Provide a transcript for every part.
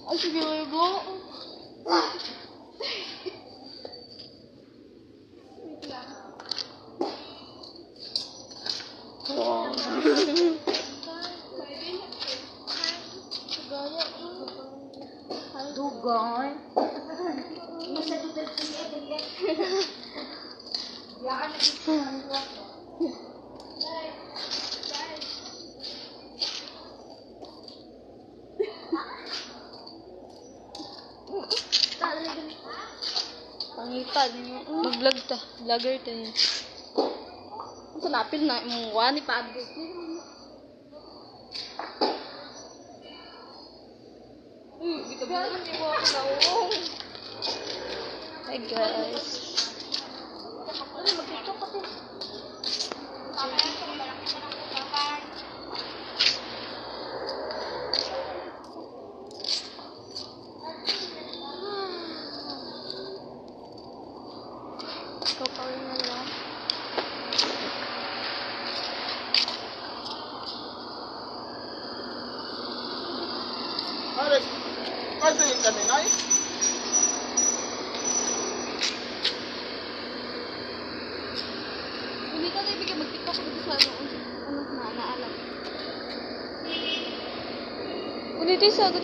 Ay, sige, go. Wait lang. Wow. Dugay. Pangitan. Mag-vlog ta. Vlogger ta yun. Sanapil na imong wani pa. Hi guys. Kapal na lang. Alex, kasi kami na eh. Hindi ka na ibigay mag-tiktok dito sa ano na naalam. Ganito isa.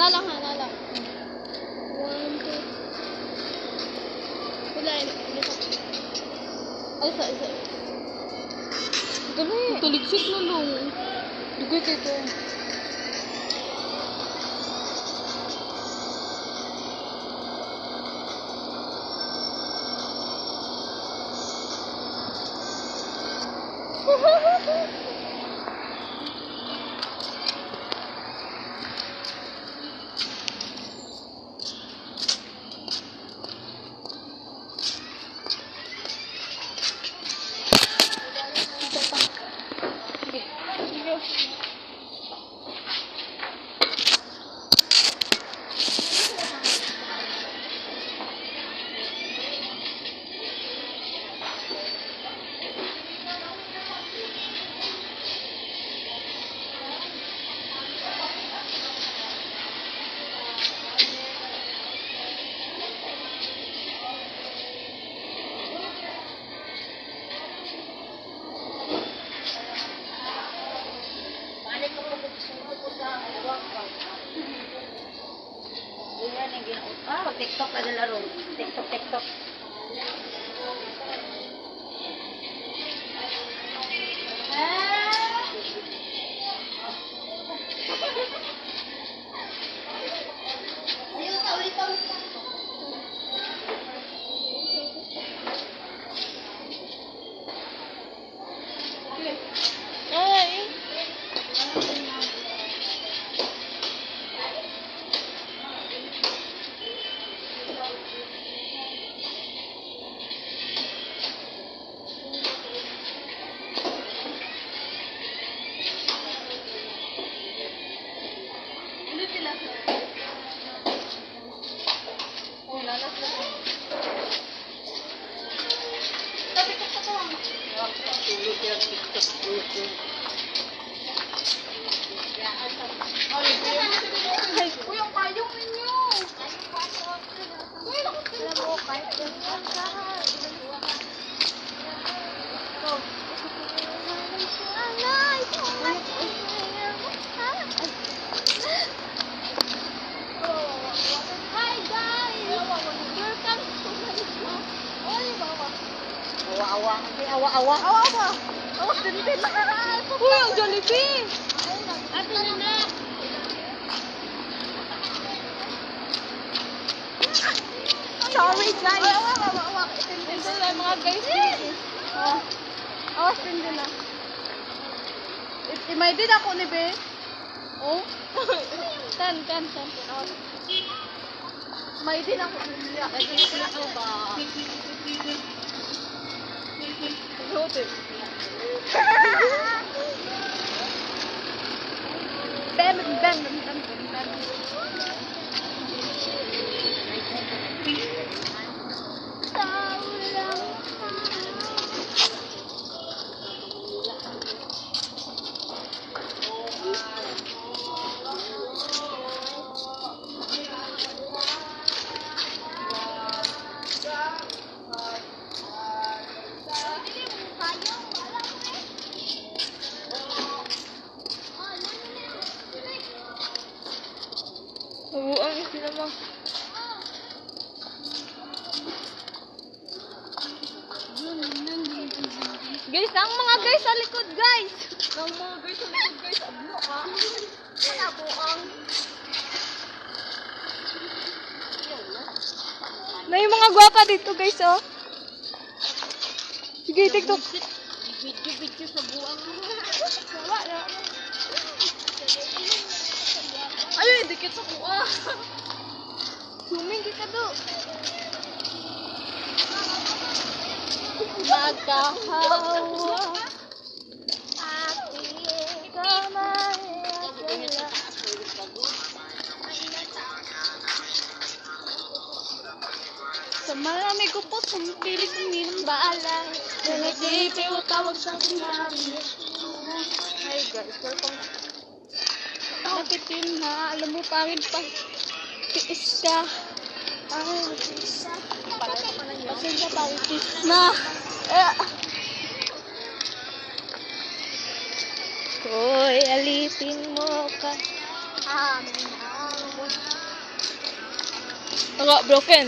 Nalang. 1, 2. Wala, isa. Dali. Tuligsik na lang. Dugay dito. TikTok ada laro. TikTok. Uy, ang payong ninyo. Uy, hi guys. Welcome to my vlog. Oy, bawa. Awa. Awas din. Uy, ang Jollibee. Ate na. Sorry guys. Awak. Ito lang mga guys. Awas din na. Imay din ako ni Be. Oh. Tan. Awas. May din ako niya. Ako ba? Hotel. Bam. Guys, ang mga guys sa likod, guys. Ang mga guys sa likod, guys. Ablo ka. Wala po ang... May mga gwapa dito, guys, oh. Sige, TikTok. Video sa buwang. Wala. Ay, dikit sa kuha. Suming kita do. Magkahawa aking kamay sa malamig ko po sumipilig ng baalay nangitipi o tawag sa tsunami. Hi guys, welcome. Napitin na, alam mo pangit pa. Tiis ka. Tiis ka. Pasensya pa, tiis na. Hoy, alipin mo ka. Wala, broken.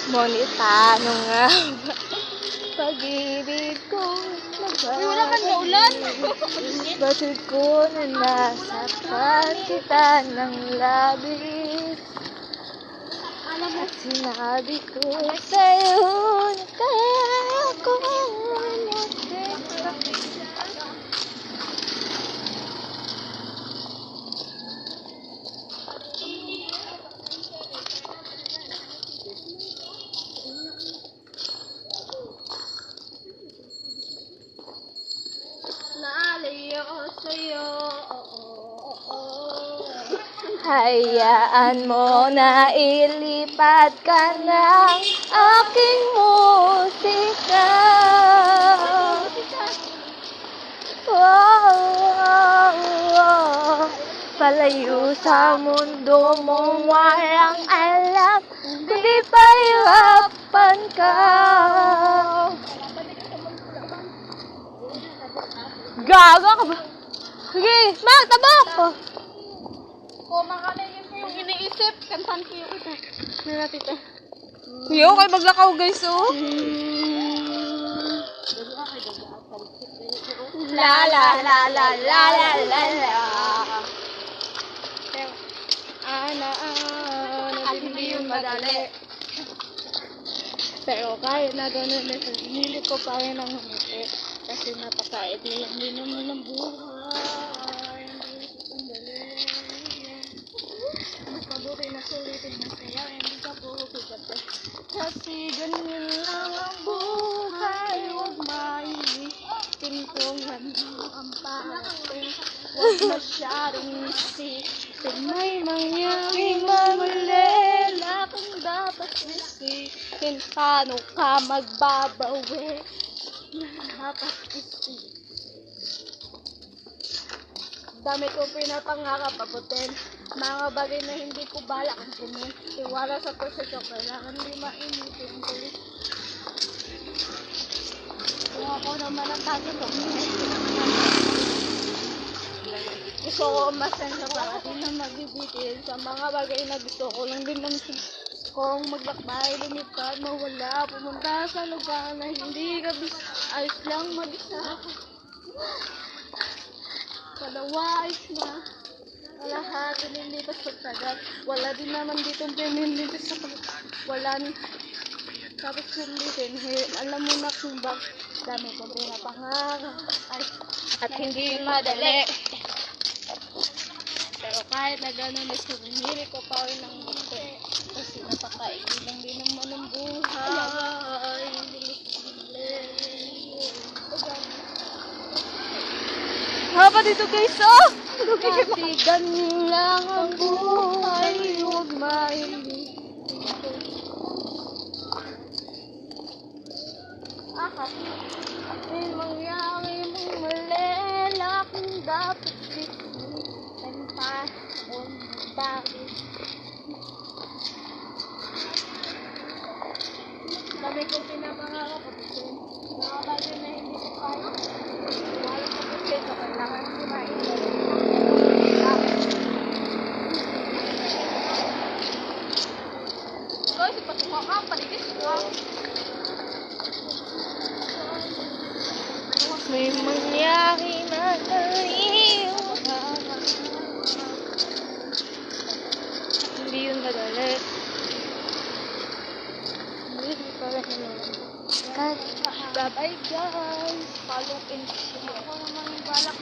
Ngunit ano nga ba? Pag-ibig kong nagbago. Wala kang naulan. Batid ko na nasaktan kita ng labis. At sinabi ko sa'yo na kaya ko umutin. Nalayo sa'yo. Hayaan mo na ilipat ka ng aking musika. Palayo sa mundo mong walang alam, kundi pahirapan ka. Gaga ka ba? Sige, tabak! Koma ka na yung iniisip. Kantan ko yung ito. May natita. Yo, kay maglakaw guys, oh. La la la la la la la la. Hindi yun madali. Pero kahit na gano'n, hindi ko pa rin ang humiti. Kasi napaka-idli lang din naman ng buhay. Mabuti na sulitin na saya, hindi ka po kagata. Kasi ganyan lang ang buhay, huwag mainitin kung ano ang parating. Huwag masyadong isipin, may mangyaring mamulila kung dapat isipin. Paano ka magbabawi? Dapat isipin. Dami kong pinapangakap abutin. Mga bagay na hindi ko balak ang kumin. Iwala sa posisyon, kailangan di mainitin ang tulis. Kung ako naman ang tayo ko, gusto ko masensya para di na magbibitin sa mga bagay na gusto ko lang din ng kung maglakbay, lumipad, mawala, pumunta sa lugar na hindi ka ayos lang mag-isa. Kadawais na lahat nililipas pagtagal. Wala din naman dito pinilipas sa wala tapos nilitin. Alam mo na kung bak dami kong pinapangarap at hindi madali. Pero kahit na gano'n is hindi ko pa rin ng mundo kasi napakaigil lang din naman ng buhay. Haba dito guys, oh! Kasi ganyan lang ang buhay, huwag mainitin. Kasi mangyari mong malala kung dapat sisipan pa kung bakit. Dami kong pinapangarap at mga bagay na hindi ko kaya. Wala ko kasi ito, kailangan ko mainitin. Bye-bye guys. Follow and share. Ako naman yung balak.